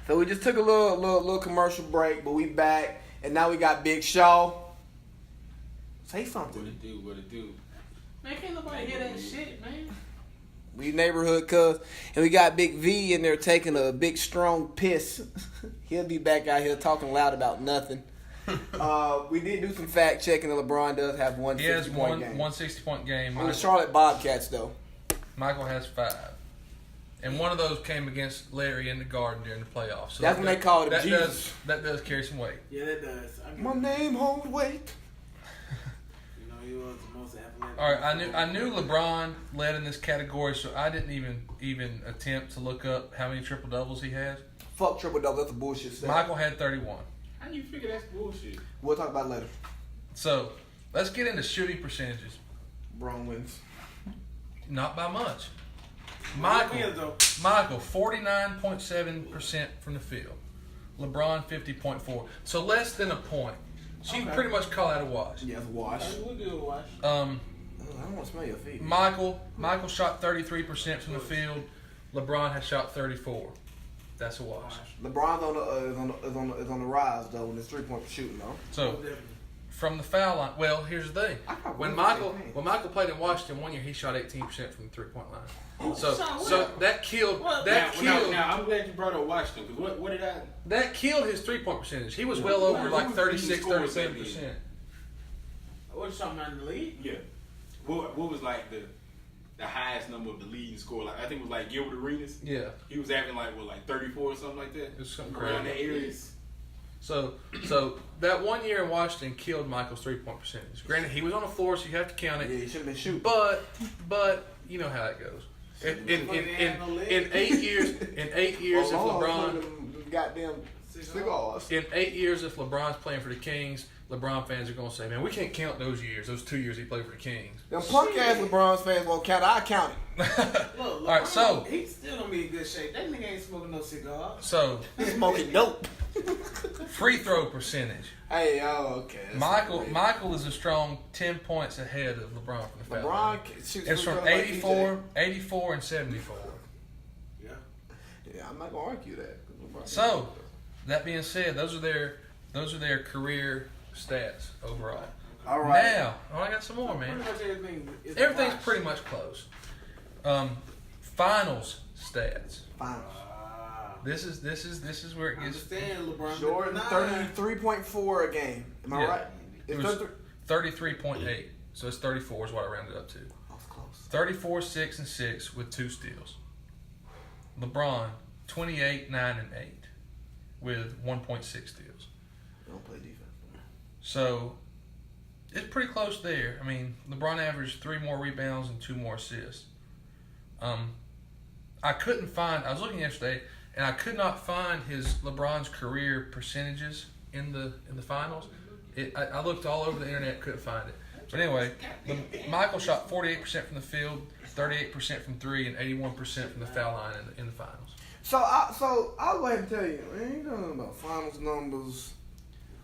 So we just took a little commercial break, but we back, and now we got Big Shaw. Say something. What it do? Man, can't nobody hear that shit, man. We neighborhood cuz, and we got Big V in there taking a big strong piss. He'll be back out here talking loud about nothing. We did do some fact checking. LeBron does have one 60-point game. 160-point game. On the Charlotte Bobcats, though. Michael has 5. And one of those came against Larry in the Garden during the playoffs. So that's when they called him Jesus. That does carry some weight. Yeah, that does. My name holds weight. You know, he was the most athletic. All right, I knew LeBron led in this category, so I didn't even attempt to look up how many triple doubles he has. Fuck triple double. That's a bullshit stat. Michael had 31. How do you figure that's bullshit? We'll talk about it later. So let's get into shooting percentages. Braun wins. Not by much. Michael 49.7% from the field. LeBron 50.4. So less than a point. So you can pretty much call that a wash. Yeah, it's a wash. We'll do a wash. I don't want to smell your feet. Michael shot 33% from the field. LeBron has shot 34. That's a wash. LeBron's is on the rise though in his 3-point shooting though. So from the foul line, well, here's the thing. When Michael played in Washington one year, he shot 18% from the 3-point line. So that killed. Now I'm glad you brought up Washington because what did I? That killed his 3-point percentage. He was well over like 36, 37%. What you talking about in the league? Yeah. What was like the highest number of the leading score? Like I think it was like Gilbert Arenas. Yeah. He was having like 34 or something like that. It was something around crazy. the areas. So that 1 year in Washington killed Michael's 3-point percentage. Granted, he was on the floor, so you have to count it. Yeah, he should have been shooting. But you know how it goes. In 8 years, if LeBron, goddamn cigars. in 8 years, if LeBron's playing for the Kings, LeBron fans are gonna say, "Man, we can't count those years. Those 2 years he played for the Kings." Them punk ass LeBron's fans won't count. I count it. Look, All right, so he's still gonna be in good shape. That nigga ain't smoking no cigar. so He's smoking dope. free throw percentage. Hey, okay. Michael is a strong 10 points ahead of LeBron from the foul line. Shoots It's from 84, and 74. Yeah, I'm not gonna argue that. So, that being said, those are their career stats overall. All right. Now, I got some more, man. Everything's pretty much close. Finals stats. Finals. This is where it gets. Understand, LeBron. Jordan 33.4 a game. Am I right? It was 33.8. So it's 34 is what I rounded up to. That's close. 34, 6, and 6 with 2 steals. LeBron 28, 9, and 8 with 1.6 steals. Don't play defense. So it's pretty close there. I mean, LeBron averaged 3 more rebounds and 2 more assists. I couldn't find. I was looking yesterday, and I could not find LeBron's career percentages in the finals. I looked all over the internet, couldn't find it. But anyway, Michael shot 48% from the field, 38% from 3, and 81% from the foul line in the finals. So I'll go ahead and tell you, man, you know about finals numbers.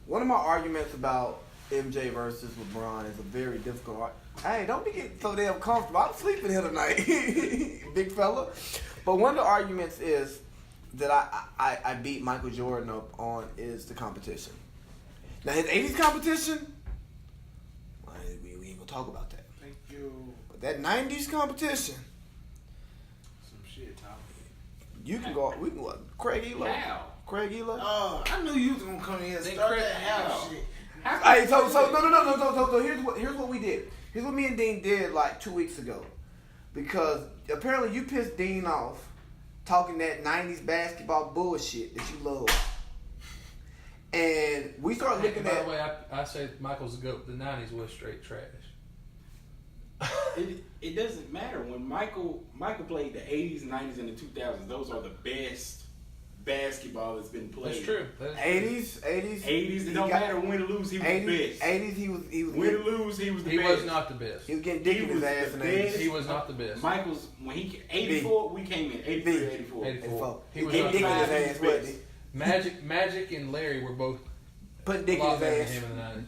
One of my arguments about MJ versus LeBron is a very difficult argument. Hey, don't be getting so damn comfortable. I'm sleeping here tonight, big fella. But one of the arguments is that I beat Michael Jordan up on is the competition. Now his 80s competition, we ain't gonna talk about that. Thank you. But that 90s competition, Some shit, Tom. we can go. Craig Elo. How? Craig Elo. Oh, I knew you was gonna come in and start that house shit. Hey, so no. Here's what we did. Here's what me and Dean did like 2 weeks ago, because apparently you pissed Dean off talking that 90s basketball bullshit that you love, and we started looking at. By the way, I say Michael's the GOAT. The 90s was straight trash. It doesn't matter when Michael played the 80s, 90s, and the 2000s. Those are the best basketball that's been played. That's true. 80s. It don't matter win or lose. He was the best. 80s. He was. Win or lose, he was the best. He was not the best. He was getting dick in his ass in the 80s. He was not the best. Michael's when he 84, we came in 83, 84. 84. He was getting dick in his ass, wasn't he? Magic and Larry were both putting dick a in lot his better ass. than him in the 90s.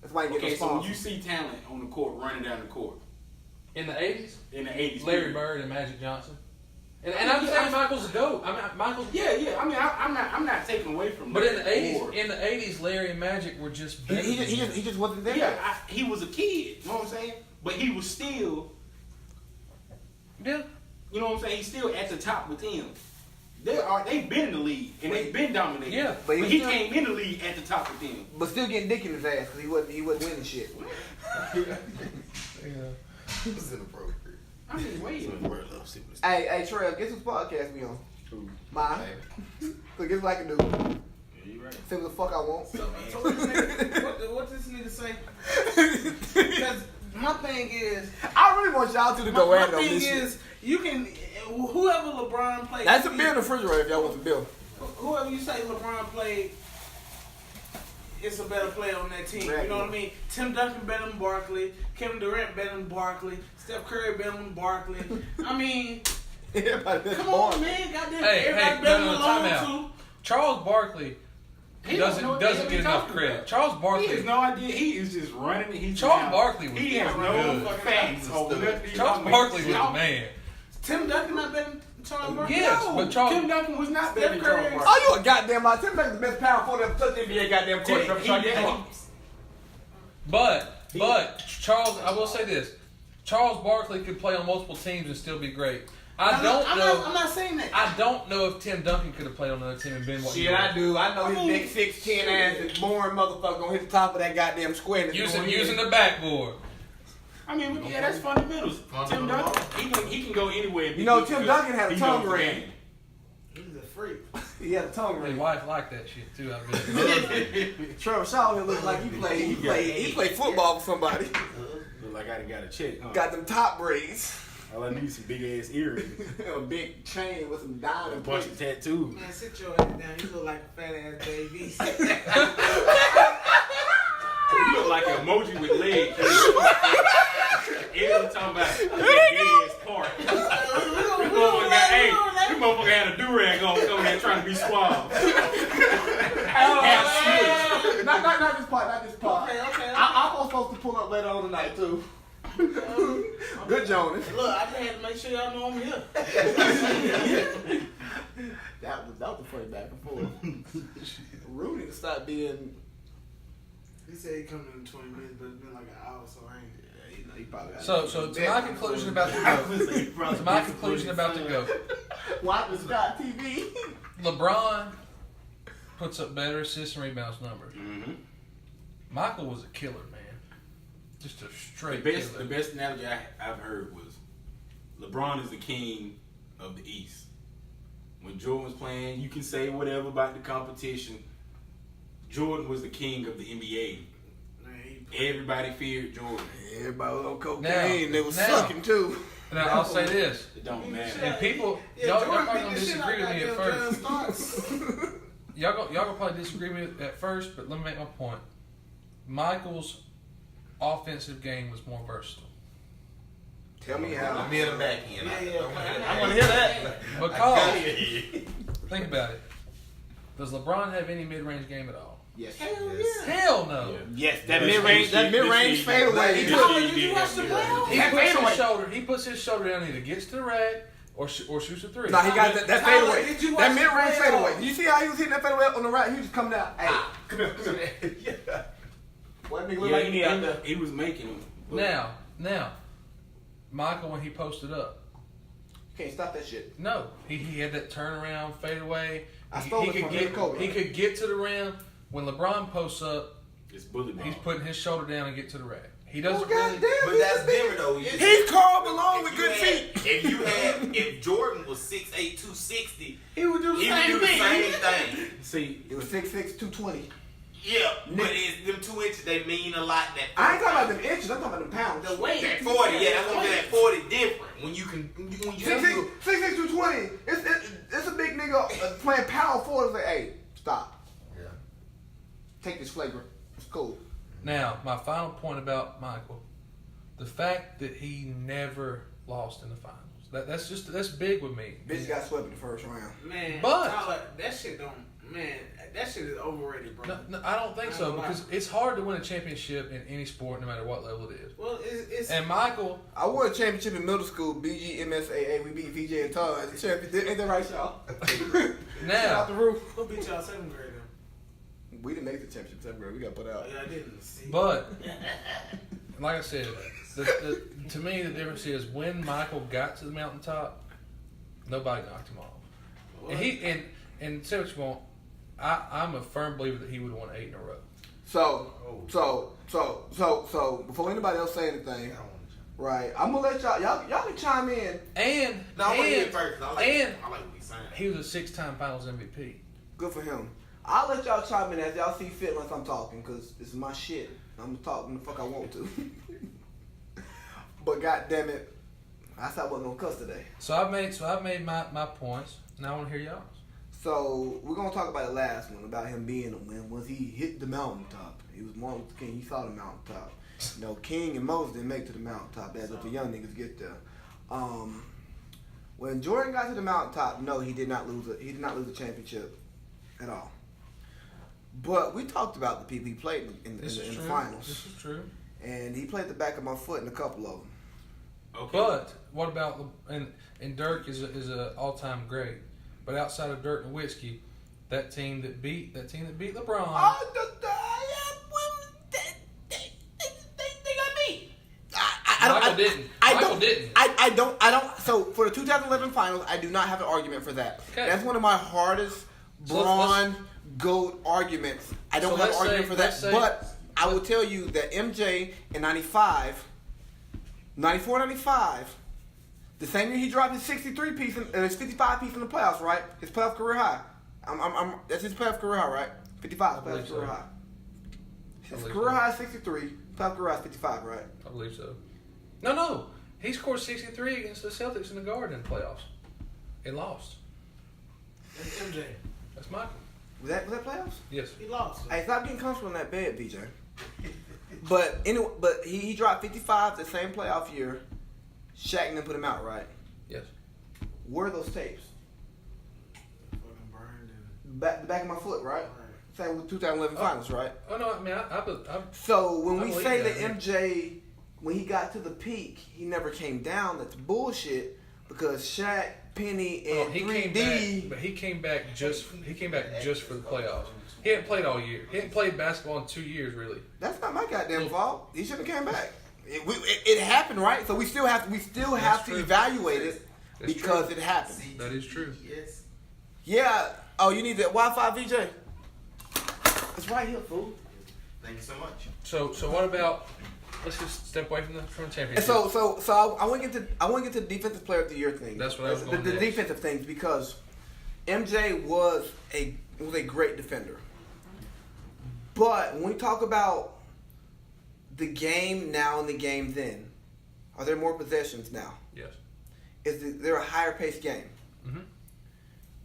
That's why he get Okay, so when responsible. you see talent on the court running down the court In the 80s? in the 80s, Larry Bird and Magic Johnson. And I'm saying Michael's a GOAT. I mean, Michael. Yeah. I mean, I'm not taking away from. But that. in the '80s, Larry and Magic were just better. He just wasn't there. Yeah, he was a kid. You know what I'm saying? But he was still. Yeah. You know what I'm saying? He's still at the top with him. They've been in the league and they've been dominating. Yeah, but he came in the league at the top with them. But still getting dick in his ass because he wasn't winning shit. Yeah. It's inappropriate. I mean, wait. Hey, Trey, guess whose podcast we on? Who? Mine. So guess what I can do? Yeah, you right. Say what the fuck I want. So what this nigga say? Because my thing is, I really want y'all two to go at it my on thing this shit. is, you can whoever LeBron played. That's a beer in the refrigerator if y'all want the bill. Whoever you say LeBron played, it's a better player on that team. You know what I mean? Tim Duncan better than Barkley. Kevin Durant better than Barkley. Steph Curry better than Barkley. I mean, come on, man. Goddamn, everybody better than time Malone out. too. Charles Barkley doesn't get enough credit. Charles Barkley. He has no idea. He is just running. Charles Barkley was He has good. no facts on nothing. Charles Barkley was the man. Tim Duncan not better than Charles Barkley? Yes, No, but Charles. Tim Duncan was not better than Steph Curry. Charles Barkley. Oh, you a goddamn lie. Tim Duncan's the best power forward ever touched the NBA goddamn court. But Charles, I will say this: Charles Barkley could play on multiple teams and still be great. I'm not saying that. I don't know if Tim Duncan could have played on another team and been what he Shit, was. I do. I know his big 6'10" ass is boring motherfucker gonna hit the top of that goddamn square. Using the backboard. I mean, yeah, that's fundamentals. Tim Duncan, he can go anywhere. You know, Tim Duncan had a tongue ring. He's a freak. He had a tongue His ring. wife liked that shit too. I bet. Trevor Shaw here looks like he played football with somebody. Look like I done got a check, huh? Got them top braids. All I need is some big ass earrings. A big chain with some diamond A bunch of plates. tattoos. Man, sit your ass down. You look like a fat ass baby. You look like an emoji with legs. Every time about the gay ass part. This motherfucker had a do-rag on coming there trying to be suave. Not this part, not this part. Okay. I'm supposed to pull up later on tonight too. Good Jonas. Look, I just had to make sure y'all know I'm here. That was a funny back and forth. Rudy to stop being. He said he coming in 20 minutes, but it's been like an hour, so I ain't. He probably got So to my conclusion about the GOAT. To my conclusion about the GOAT. Watching Scott TV. LeBron puts up better assists and rebounds numbers. Mm-hmm. Michael was a killer, man. Just a straight The killer. best analogy I've heard was LeBron is the king of the East. When Jordan was playing, you can say whatever about the competition. Jordan was the king of the NBA. Everybody feared Jordan. Everybody was on cocaine. Now- They was now- sucking too. Now I'll say this, It don't matter. and people, y'all probably gonna disagree with me at first. Y'all gonna probably disagree with me at first, but let me make my point. Michael's offensive game was more versatile. Tell me how. Me and the back end. I want to hear that. Because think about it. Does LeBron have any mid-range game at all? Yes. Hell no. Yes, that mid-range fadeaway. Did you watch the playoffs? He puts his shoulder down and either gets to the rack or shoots a three. Nah, he got that fadeaway. Did you watch That the mid-range playoffs? fadeaway. You see how he was hitting that fadeaway on the right? He was just coming down. Hey, come here. What nigga look like he need out there? He was making them. Now, Michael, when he posted up, Can't stop that shit. no, he had that turnaround fadeaway. I stole it from Kobe. He could get to the rim. When LeBron posts up, It's bully ball. he's putting his shoulder down and get to the rack. He Oh, doesn't really. goddamn. But that's different though. He's Carl Malone with good feet. If Jordan was 6'8", 260, He would do the he would same do the thing. same thing. See, It was 6'6", 220. Yeah, but it's them 2 inches. They mean a lot. That I ain't talking about them inches. I'm talking about them pounds. The weight. that 40. Yeah, that's what I'm saying. That 40 different. When you can, when you 6'6", 220. It's a big nigga playing power forward. It's like, hey, stop. Yeah. Take this flagrant. It's cool. Now, my final point about Michael, the fact that he never lost in the finals. That's big with me. Bitch got swept in the first round. Man, But- Tyler, that shit don't Man, that shit is overrated, bro. No, I don't think so because it's hard to win a championship in any sport, no matter what level it is. Well, it's And Michael, I won a championship in middle school, BG, MSAA. We beat VJ and Todd as a champion. Ain't that right, y'all? now Out the roof. who beat y'all 7th grade then? We didn't make the championship 7th grade. We got put out. Oh, yeah, I didn't. See. but like I said, to me the difference is when Michael got to the mountaintop, nobody knocked him off. What? And say what you want, I'm a firm believer that he would have won 8 in a row. So before anybody else say anything, right? I'm gonna let y'all can chime in. And No, I want to hear it first. I like what he's saying. he was a 6-time Finals MVP. Good for him. I'll let y'all chime in as y'all see fit once I'm talking, because this is my shit. I'm gonna talk when the fuck I want to. But goddamn it, I said I wasn't gonna cuss today. So I've made my points. Now I want to hear y'all's. So we're gonna talk about the last one, about him being when once he hit the mountaintop. He was Martin Luther King. He saw the mountaintop. You know, King and Moses didn't make it to the mountaintop as if the young niggas get there. When Jordan got to the mountaintop, no, he did not lose a championship at all. But we talked about the people he played in the finals. This is true. And he played the back of my foot in a couple of them. Okay. But what about and Dirk is a all-time great. But outside of Dirk Nowitzki, that team that beat LeBron. Oh, they got beat. Michael didn't. I don't. So for the 2011 finals, I do not have an argument for that. Okay. That's one of my hardest Bron GOAT arguments. I don't have an argument for that. But I will tell you that MJ in 95, 94, 95, the same year he dropped his 63 piece, his 55 piece in the playoffs, right? His playoff career high. That's his playoff career high, right? 55 playoff career high. His career high is 63. Playoff career high is 55, right? I believe so. No. He scored 63 against the Celtics in the Garden in the playoffs. It lost. That's MJ. That's Michael. Was that playoffs? Yes. He lost. Hey, stop getting comfortable in that bed, BJ. But anyway, he dropped 55 the same playoff year. Shaq and then put him out, right? Yes. Where are those tapes? Fucking burned and The back of my foot, right? Same with 2011 finals, right? Oh no, I mean I So when we believe say that, that MJ, when he got to the peak, he never came down, that's bullshit. Because Shaq, Penny, and he 3D. came back, but he came back just for the playoffs. He hadn't played all year. He hadn't played basketball in 2 years, really. That's not my goddamn fault. He shouldn't have came back. It happened, right? So we still have to true. evaluate it That's because true. it happened. That is true. Yes. Yeah. Oh, you need the Wi-Fi, VJ? It's right here, fool. Thank you so much. So what about? Let's just step away from the And championship. so I want to get to the defensive player of the year thing. That's what I was going the next. defensive things, because MJ was a great defender. But when we talk about the game now and the game then, are there more possessions now? Yes. Is there a higher paced game? Mm-hmm.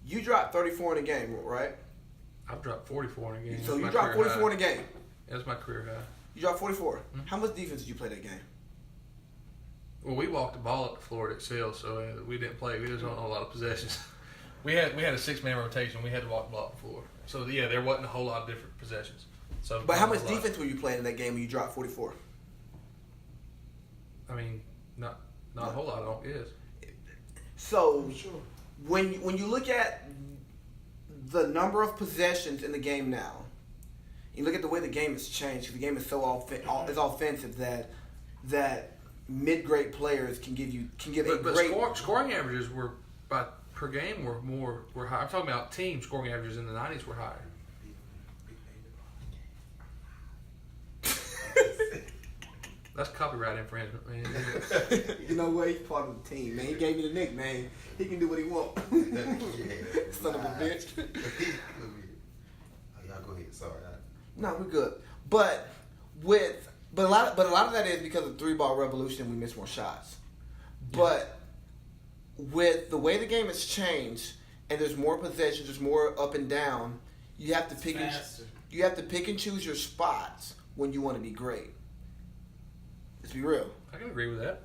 You dropped 34 in a game, right? I've dropped 44 in a game. So That's you my dropped career 44 high. in a game. That's my career high. You dropped 44. Mm-hmm. How much defense did you play that game? Well, we walked the ball up the floor at Excel, so we didn't play. We just don't know a lot of possessions. We had a 6-man rotation. We had to walk the ball up the floor. So yeah, there wasn't a whole lot of different possessions. So, But how much a lot. defense were you playing in that game when you dropped 44? I mean, not a whole lot. I don't guess. So sure. when you look at the number of possessions in the game now, you look at the way the game has changed. The game is so offensive that mid-grade players can give a But great scoring averages were per game were higher. I'm talking about team scoring averages in the 90s were higher. That's copyright infringement, man. You know what? He's part of the team, man. He gave me the nickname. He can do what he wants. Son of a bitch. Y'all go ahead. Sorry. No, we're good. But a lot of that is because of the 3-ball revolution. We miss more shots. But with the way the game has changed, and there's more possessions, there's more up and down. You have to pick and choose your spots when you want to be great. Let's be real. I can agree with that.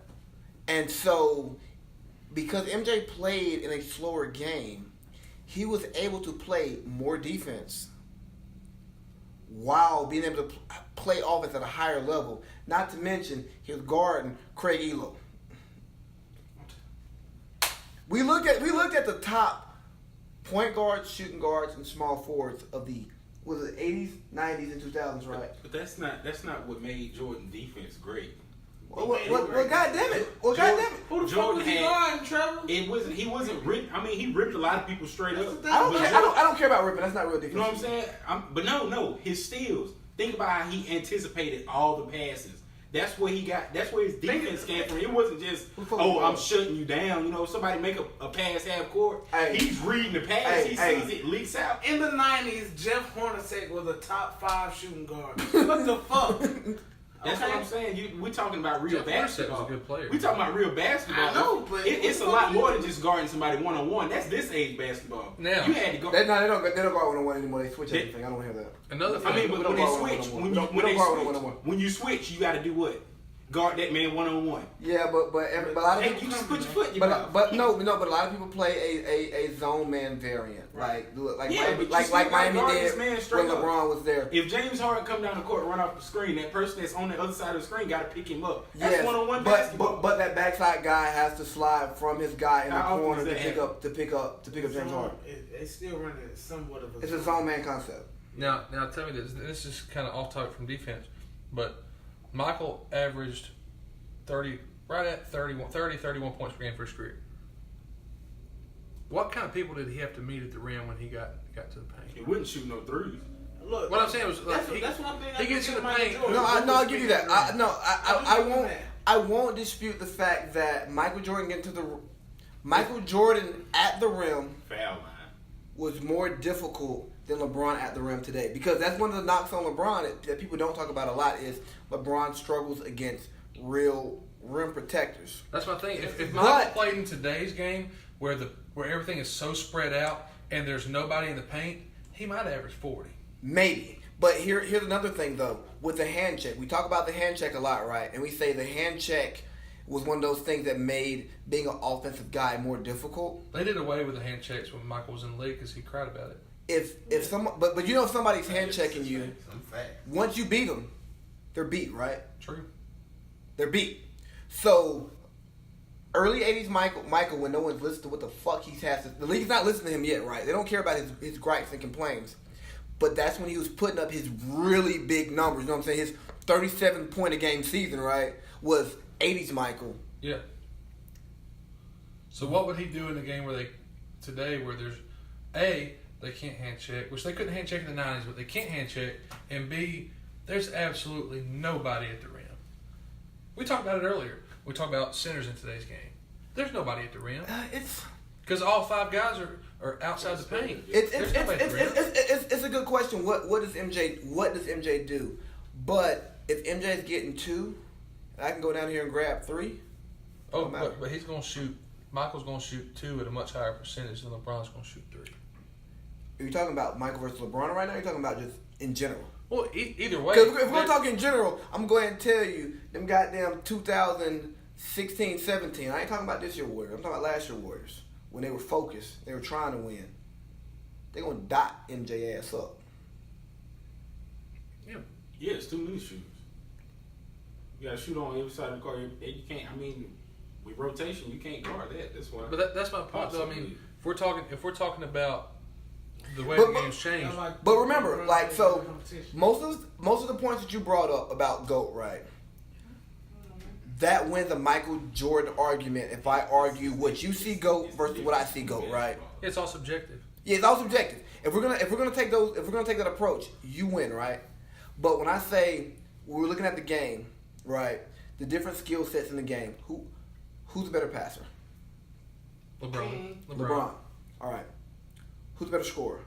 And so, because MJ played in a slower game, he was able to play more defense while being able to play offense at a higher level. Not to mention he was guarding Craig Elo. We looked at the top point guards, shooting guards, and small forwards of the 80s, 90s, and 2000s, right? But that's not what made Jordan defense great. Well, goddamn it! Well, goddamn it! Who the fuck Jordan was he had- guarding, Trevor? He wasn't ripped. I mean, he ripped a lot of people straight up. That's I don't But care. I don't care about ripping. That's not real defense. You know what I'm saying? But no, his steals. Think about how he anticipated all the passes. That's where he got. That's where his defense came from. It wasn't just, I'm shutting you down. You know, somebody make a pass half court. Hey. He's reading the pass. He sees it, leaks out. In the 90s, Jeff Hornacek was a top 5 shooting guard. What the fuck? That's what I'm saying. We're talking about real Jeff Hornacek basketball. was a good player. We're talking about real basketball. I know, but it's a lot more than just guarding somebody one-on-one. That's this age basketball. Now- you had to go. They don't guard 1-on-1 anymore. They switch everything. I don't hear that. Another thing. I mean, but we when don't they guard switch, one-on-one. when We they don't guard switch, one-on-one. when you switch, you got to do what? Guard that man one-on-one. Yeah, but a lot of Hey, people, you just put your foot in your mouth. but a lot of people play a zone man variant, like Yeah, Miami, but you like still Miami gotta guard did this man when straight up. LeBron was there. If James Harden come down the court and run off the screen, that person that's on the other side of the screen got to pick him up. That's Yes, one-on-one but basketball. but that backside guy has to slide from his guy in the How often corner does to that pick up James Harden. They still run it somewhat of a. It's a zone man concept. Now tell me this. This is kind of off topic from defense, but Michael averaged 31 points per game for his career. What kind of people did he have to meet at the rim when he got to the paint? He wouldn't shoot no threes. Look, What I'm saying was, like, that's one thing. he gets in the paint. No, I'll give you that. I won't dispute the fact that Michael Jordan at the rim Foul line. was more difficult than LeBron at the rim today, because that's one of the knocks on LeBron that people don't talk about a lot is LeBron struggles against real rim protectors. That's my thing. If Michael played in today's game where everything is so spread out and there's nobody in the paint, he might average 40. Maybe. But here's another thing, though. With the hand check. We talk about the hand check a lot, right? And we say the hand check was one of those things that made being an offensive guy more difficult. They did away with the hand checks when Michael was in the league because he cried about it. But you know if somebody's hand checking you, once you beat them, they're beat, right? True. They're beat. So, early 80s Michael, when no one's listening to what the fuck he has to... The league's not listening to him yet, right? They don't care about his gripes and complaints. But that's when he was putting up his really big numbers. You know what I'm saying? His 37-point-a-game season, right, was 80s Michael. Yeah. So what would he do in a game where there's A, they can't hand check, which they couldn't hand check in the 90s, but they can't hand check, and B, there's absolutely nobody at the rim. We talked about it earlier. We talked about centers in today's game. There's nobody at the rim. Because all 5 guys are outside the paint. It's a good question. What does MJ do? But if MJ is getting 2, I can go down here and grab 3. Oh, but he's going to shoot. Michael's going to shoot 2 at a much higher percentage than LeBron's going to shoot 3. Are you talking about Michael versus LeBron right now? Or are you talking about just in general? Well, either way. Because if we're talking in general, I'm going to go ahead and tell you, them goddamn 2016, 17. I ain't talking about this year Warriors. I'm talking about last year Warriors. When they were focused, they were trying to win. They're going to dot MJ ass up. Yeah, it's too many shooters. You got to shoot on every side of the court. You can't. I mean, with rotation, you can't guard that. That's why. But that's my point, though. I mean, if we're talking about the way the game's changed. But remember, like, so most of the points that you brought up about GOAT, right? That wins a Michael Jordan argument. If I argue what you see GOAT versus what I see GOAT, right? It's all subjective. Yeah, it's all subjective. If we're gonna take that approach, you win, right? But when I say we're looking at the game, right? The different skill sets in the game. Who's a better passer? LeBron. All right. Who's a better scorer?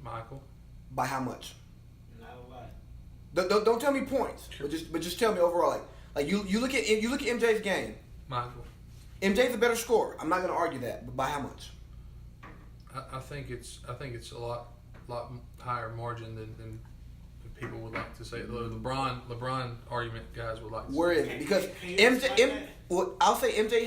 Michael. By how much? Not a lot. Don't tell me points, but just tell me overall. Like you look at MJ's game. Michael. MJ's a better scorer. I'm not going to argue that, but by how much? I think it's a lot higher margin than people would like to say. The LeBron argument guys would like to Where say. is it? Because I'll say MJ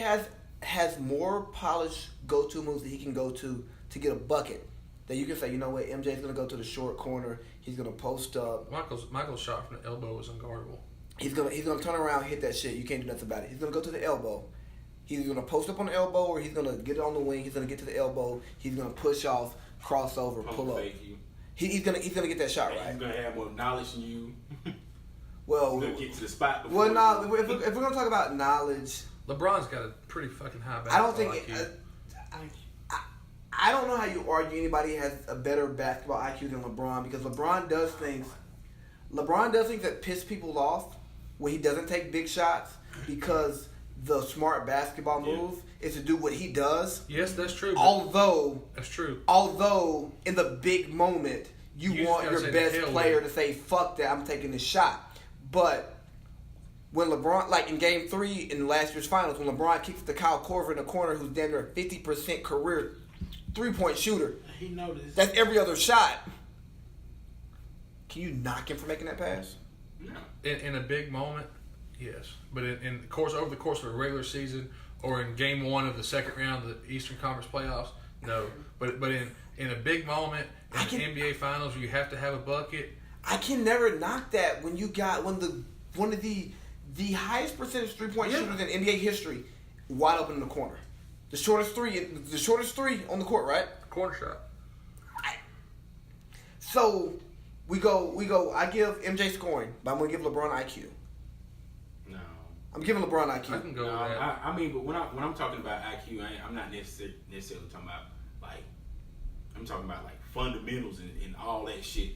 has more polished go-to moves that he can go to to get a bucket, that you can say, you know what, MJ's gonna go to the short corner. He's gonna post up. Michael's shot from the elbow was unguardable. He's gonna turn around, hit that shit. You can't do nothing about it. He's gonna go to the elbow. He's gonna post up on the elbow, or he's gonna get it on the wing. He's gonna get to the elbow. He's gonna push off, crossover, pull up. Fake you. He's gonna get that shot And right. He's gonna have more knowledge than you. Well, He's gonna get to the spot. well, before no. you. If we're gonna talk about knowledge, LeBron's got a pretty fucking high I don't basketball think. IQ. I don't know how you argue anybody has a better basketball IQ than LeBron, because LeBron does things that piss people off when he doesn't take big shots, because the smart basketball move is to do what he does. Yes, that's true. That's true. Although in the big moment you want your best player to say, "Fuck that, I'm taking this shot." But when LeBron, like in Game 3 in last year's finals, when LeBron kicks to Kyle Korver in the corner, who's damn near a 50% career 3-point shooter, He noticed. that's every other shot. Can you knock him for making that pass? No. In a big moment, yes. But in the course over the course of a regular season, or in Game 1 of the second round of the Eastern Conference playoffs, no. But in a big moment in the NBA Finals, you have to have a bucket. I can never knock that when you got one of the highest percentage 3-point shooters in NBA history wide open in the corner. The shortest three on the court, right? Corner shot. So we go. I give MJ scoring, but I'm gonna give LeBron IQ. No. I'm giving LeBron I IQ. can go No, with that. I mean, but when I'm talking about IQ, I'm not necessarily talking about like, I'm talking about like fundamentals and all that shit,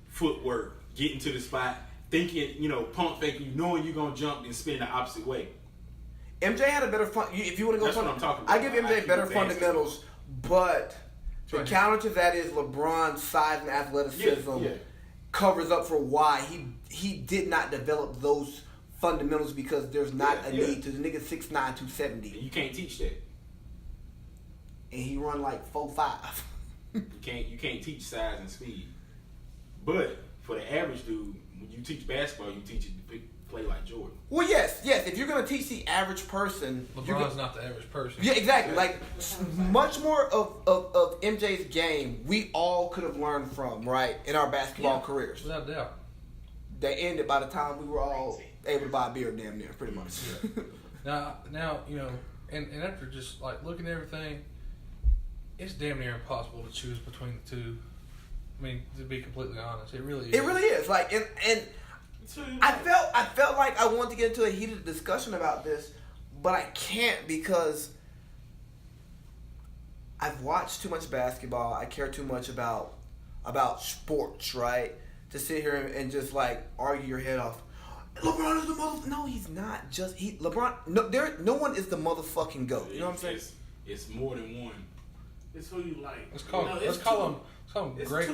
footwork, getting to the spot, thinking, pump faking, knowing you're gonna jump and spin the opposite way. MJ had a better fun. If you want to go, That's what I'm talking about. I give MJ IQ better basketball. fundamentals, but the Right. counter to that is LeBron's size and athleticism Yeah. covers up for why he did not develop those fundamentals, because there's not a need to. The nigga 6'9", 270, And you can't teach that. and he run like 4'5". You can't teach size and speed. But for the average dude, when you teach basketball, you teach it to play like Jordan. Well, yes. If you're gonna teach the average person, LeBron's not the average person. yeah, exactly. Like much more of MJ's game, we all could have learned from, right, in our basketball careers. Without a doubt. They ended by the time we were all able to buy a beer, damn near, pretty much. Now, and after just like looking at everything, it's damn near impossible to choose between the two. I mean, to be completely honest, it really is. It really is. Like, and I felt like I wanted to get into a heated discussion about this, but I can't, because I've watched too much basketball. I care too much about sports, right? To sit here and just like argue your head off. LeBron is the mother. No, he's not. LeBron. No one is the motherfucking GOAT. You know what I'm saying? It's more than one. It's who you like. Let's call him It's greatest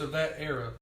only of that era.